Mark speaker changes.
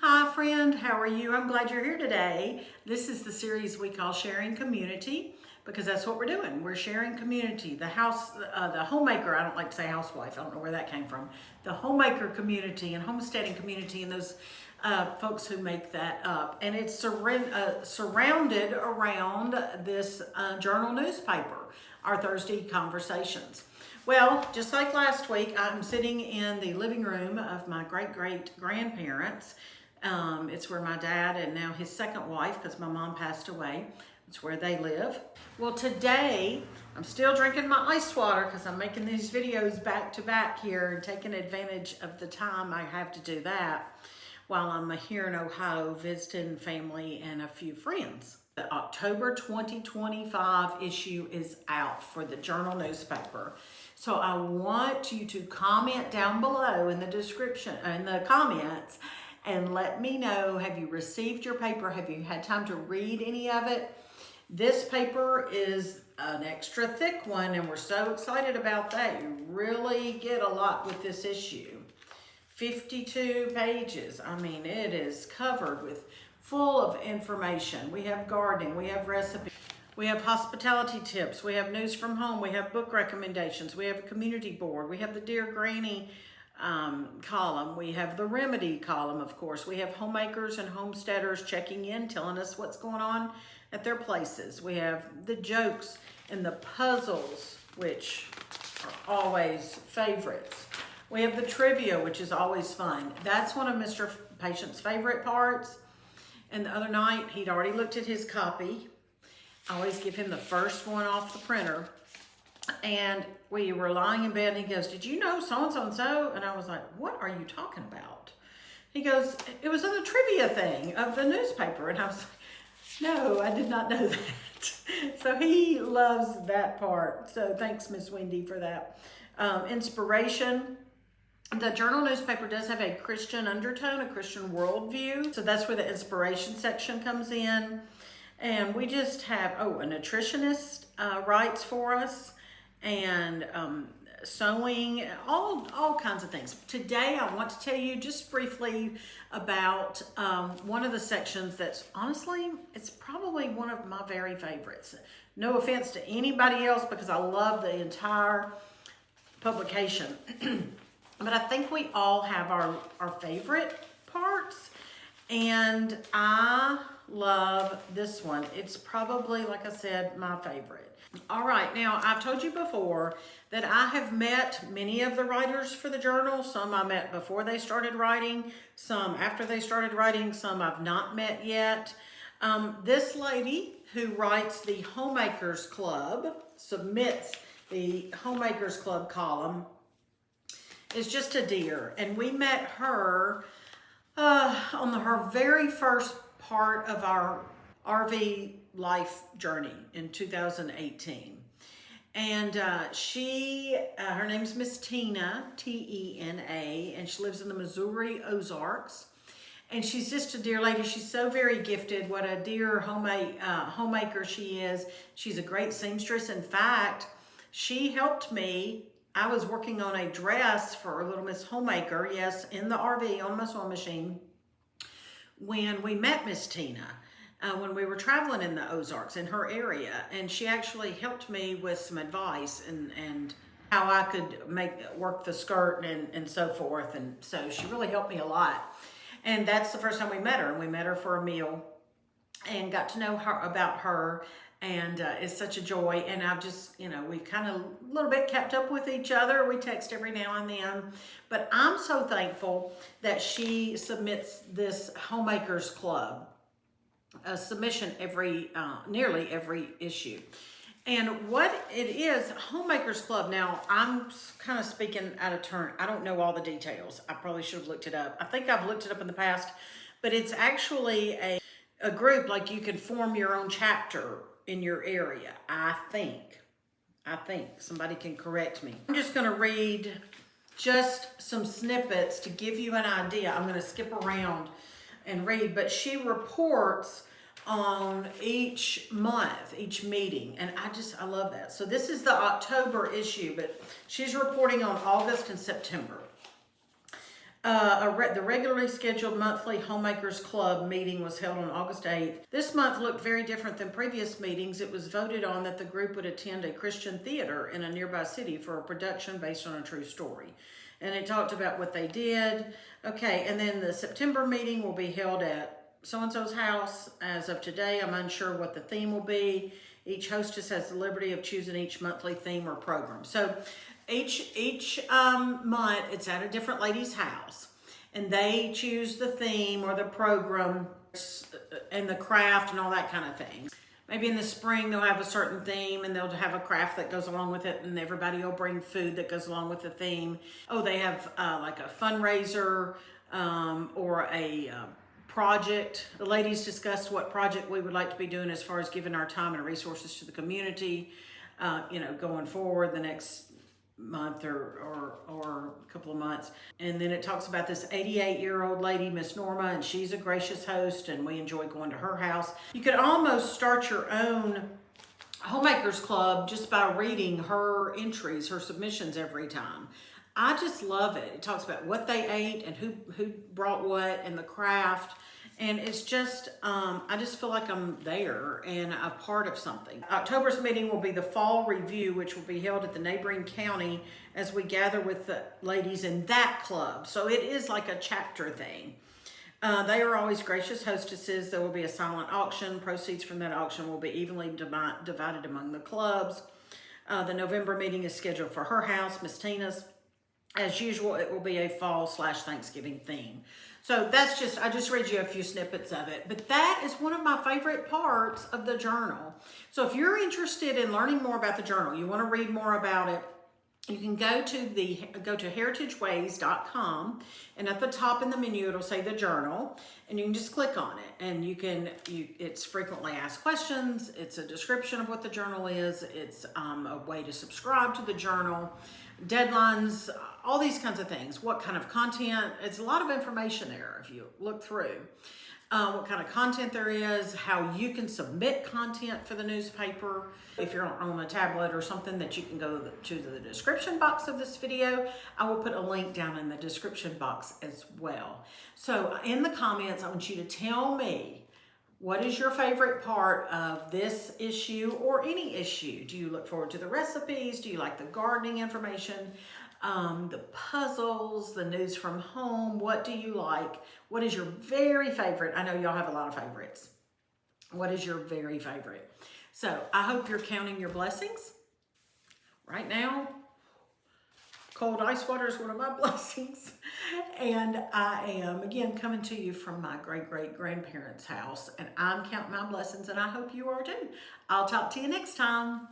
Speaker 1: Hi friend, how are you? I'm glad you're here today. This is the series we call Sharing Community because that's what we're doing. We're sharing community. The homemaker, I don't like to say housewife, I don't know where that came from. The homemaker community and homesteading community and those folks who make that up. And it's surrounded around this journal newspaper, our Thursday conversations. Well, just like last week, I'm sitting in the living room of my great-great-grandparents. It's where my dad and now his second wife, because my mom passed away, it's where they live. Well, today, I'm still drinking my ice water because I'm making these videos back to back here and taking advantage of the time I have to do that while I'm here in Ohio visiting family and a few friends. The October 2025 issue is out for the journal newspaper. So I want you to comment down below in the description, in the comments, and let me know, have you received your paper? Have you had time to read any of it? This paper is an extra thick one, and we're so excited about that. You really get a lot with this issue. 52 pages. I mean, it is covered with full of information. We have gardening, we have recipes, we have hospitality tips, we have news from home, we have book recommendations, we have a community board, we have the Dear Granny column, we have the remedy column, of course. We have homemakers and homesteaders checking in, telling us what's going on at their places. We have the jokes and the puzzles, which are always favorites. We have the trivia, which is always fun. That's one of Mr. Patient's favorite parts. And the other night, he'd already looked at his copy. I always give him the first one off the printer. And we were lying in bed and he goes, "Did you know so-and-so and so?" And I was like, "What are you talking about?" He goes, "It was in the trivia thing of the newspaper." And I was like, "No, I did not know that." So he loves that part. So thanks, Miss Wendy, for that. Inspiration. The journal newspaper does have a Christian undertone, a Christian worldview. So that's where the inspiration section comes in. And we just have, a nutritionist writes for us, and sewing, all kinds of things. Today, I want to tell you just briefly about one of the sections that's honestly, it's probably one of my very favorites. No offense to anybody else because I love the entire publication. But I think we all have our favorite parts, and I love this one. It's probably, like I said, my favorite. All right, now I've told you before that I have met many of the writers for the journal. Some I met before they started writing, some after they started writing, some I've not met yet. This lady who writes the Homemakers Club, submits the Homemakers Club column, is just a dear. And we met her on her very first part of our RV life journey in 2018. And her name's Miss Tina, T-E-N-A, and she lives in the Missouri Ozarks. And she's just a dear lady. She's so very gifted. What a dear homemaker she is. She's a great seamstress. In fact, she helped me. I was working on a dress for Little Miss Homemaker, yes, in the RV on my sewing machine, when we met Miss Tina, when we were traveling in the Ozarks in her area. And she actually helped me with some advice and how I could work the skirt and so forth. And so she really helped me a lot. And that's the first time we met her. And we met her for a meal and got to know her about her. And it's such a joy. And I've just, we've kind of a little bit kept up with each other. We text every now and then. But I'm so thankful that she submits this Homemakers Club, a submission nearly every issue. And what it is, Homemakers Club, now I'm kind of speaking out of turn. I don't know all the details. I probably should have looked it up. I think I've looked it up in the past. But it's actually a group, like you can form your own chapter in your area, I think. Somebody can correct me. I'm just gonna read just some snippets to give you an idea. I'm gonna skip around and read, but she reports on each month, each meeting, and I love that. So this is the October issue, but she's reporting on August and September. The regularly scheduled monthly Homemakers Club meeting was held on August 8th. This month looked very different than previous meetings. It was voted on that the group would attend a Christian theater in a nearby city for a production based on a true story. And it talked about what they did. Okay, and then the September meeting will be held at so-and-so's house. As of today, I'm unsure what the theme will be. Each hostess has the liberty of choosing each monthly theme or program. So each month, it's at a different lady's house, and they choose the theme or the program and the craft and all that kind of thing. Maybe in the spring, they'll have a certain theme, and they'll have a craft that goes along with it, and everybody will bring food that goes along with the theme. Oh, they have like a fundraiser or a project. The ladies discussed what project we would like to be doing as far as giving our time and resources to the community, going forward the next month or a couple of months. And then it talks about this 88-year-old lady, Miss Norma, and she's a gracious host, and we enjoy going to her house. You could almost start your own Homemakers Club just by reading her entries, her submissions every time. I just love it. It talks about what they ate and who brought what and the craft. And it's just, I just feel like I'm there and a part of something. October's meeting will be the fall review, which will be held at the neighboring county as we gather with the ladies in that club. So it is like a chapter thing. They are always gracious hostesses. There will be a silent auction. Proceeds from that auction will be evenly divided among the clubs. The November meeting is scheduled for her house, Miss Tina's. As usual, it will be a fall/Thanksgiving theme. So that's just, I just read you a few snippets of it, but that is one of my favorite parts of the journal. So if you're interested in learning more about the journal, you want to read more about it, you can go to heritageways.com, and at the top in the menu it'll say the journal, and you can just click on it, and it's frequently asked questions, it's a description of what the journal is, it's a way to subscribe to the journal, deadlines, all these kinds of things, what kind of content. It's a lot of information there if you look through. What kind of content there is, how you can submit content for the newspaper. If you're on a tablet or something, that you can go to the description box of this video. I will put a link down in the description box as well. So in the comments, I want you to tell me, what is your favorite part of this issue or any issue? Do you look forward to the recipes? Do you like the gardening information? The puzzles, the news from home? What do you like? What is your very favorite? I know y'all have a lot of favorites. What is your very favorite? So I hope you're counting your blessings. Right now, cold ice water is one of my blessings. And I am, again, coming to you from my great-great-grandparents' house. And I'm counting my blessings, and I hope you are too. I'll talk to you next time.